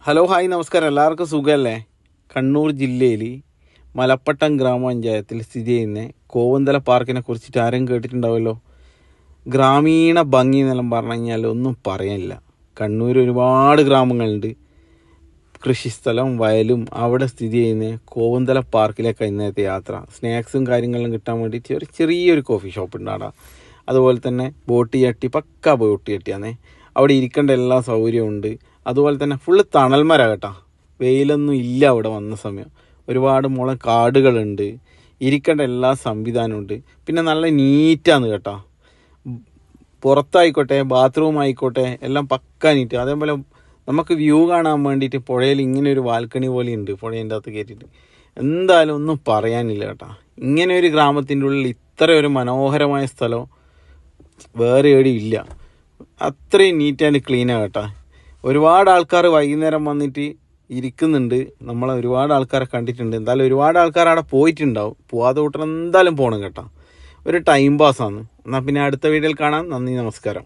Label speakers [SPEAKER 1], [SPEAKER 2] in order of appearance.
[SPEAKER 1] Hello hi നമസ്കാരം. എല്ലാവർക്കും സുഖമല്ലേ? കണ്ണൂർ ജില്ലയിൽ മലപ്പട്ടം ഗ്രാമപഞ്ചായത്തിൽ സ്ഥിതി ചെയ്യുന്ന കോവന്തല പാർക്കിനെ കുറിച്ചിട്ട് ആരും കേട്ടിട്ടുണ്ടാവുമല്ലോ. ഗ്രാമീണ ഭംഗി എന്നെല്ലാം പറഞ്ഞു കഴിഞ്ഞാൽ ഒന്നും പറയാനില്ല. കണ്ണൂർ ഒരുപാട് ഗ്രാമങ്ങളുണ്ട്, കൃഷിസ്ഥലം, വയലും. അവിടെ സ്ഥിതി ചെയ്യുന്ന കോവന്തല പാർക്കിലേക്കാണ് ഇന്നത്തെ യാത്ര. സ്നാക്സും കാര്യങ്ങളും കിട്ടാൻ വേണ്ടിയിട്ട് ഒരു ചെറിയൊരു കോഫി ഷോപ്പ് ഉണ്ട് അവിടെ. അതുപോലെ തന്നെ ബോട്ട് ചട്ടി, പക്ക ബോട്ട് ചട്ടിയാണേ. അവിടെ ഇരിക്കേണ്ട എല്ലാ സൗകര്യവും ഉണ്ട്. അതുപോലെ തന്നെ ഫുള്ള് തണൽമര കേട്ടോ. വെയിലൊന്നും ഇല്ല അവിടെ വന്ന സമയം. ഒരുപാട് കാടുകളുണ്ട്, ഇരിക്കേണ്ട എല്ലാ സംവിധാനവും ഉണ്ട്. പിന്നെ നല്ല നീറ്റാണ് കേട്ടോ. പുറത്തായിക്കോട്ടെ, ബാത്റൂം ആയിക്കോട്ടെ, എല്ലാം പക്ക നീറ്റ്. അതേപോലെ നമുക്ക് വ്യൂ കാണാൻ വേണ്ടിയിട്ട് പുഴയിൽ ഇങ്ങനെ ഒരു ബാൽക്കണി പോലെ ഉണ്ട്, പുഴേൻ്റെ അകത്ത് കയറ്റിയിട്ട്. എന്തായാലും ഒന്നും പറയാനില്ല കേട്ടോ. ഇങ്ങനെ ഒരു ഗ്രാമത്തിൻ്റെ ഉള്ളിൽ ഇത്ര ഒരു മനോഹരമായ സ്ഥലം വേറെ എവിടെയും ഇല്ല. അത്രയും നീറ്റ് ആൻഡ് ക്ലീനാണ് കേട്ടോ. ഒരുപാട് ആൾക്കാർ വൈകുന്നേരം വന്നിട്ട് ഇരിക്കുന്നുണ്ട്. നമ്മൾ ഒരുപാട് ആൾക്കാരെ കണ്ടിട്ടുണ്ട്. എന്തായാലും ഒരുപാട് ആൾക്കാർ അവിടെ പോയിട്ടുണ്ടാവും. പോവാതെ കൂട്ടണം, എന്തായാലും പോകണം കേട്ടോ. ഒരു ടൈം പാസ്സാണ്. എന്നാൽ പിന്നെ അടുത്ത വീഡിയോയിൽ കാണാം. നന്ദി, നമസ്കാരം.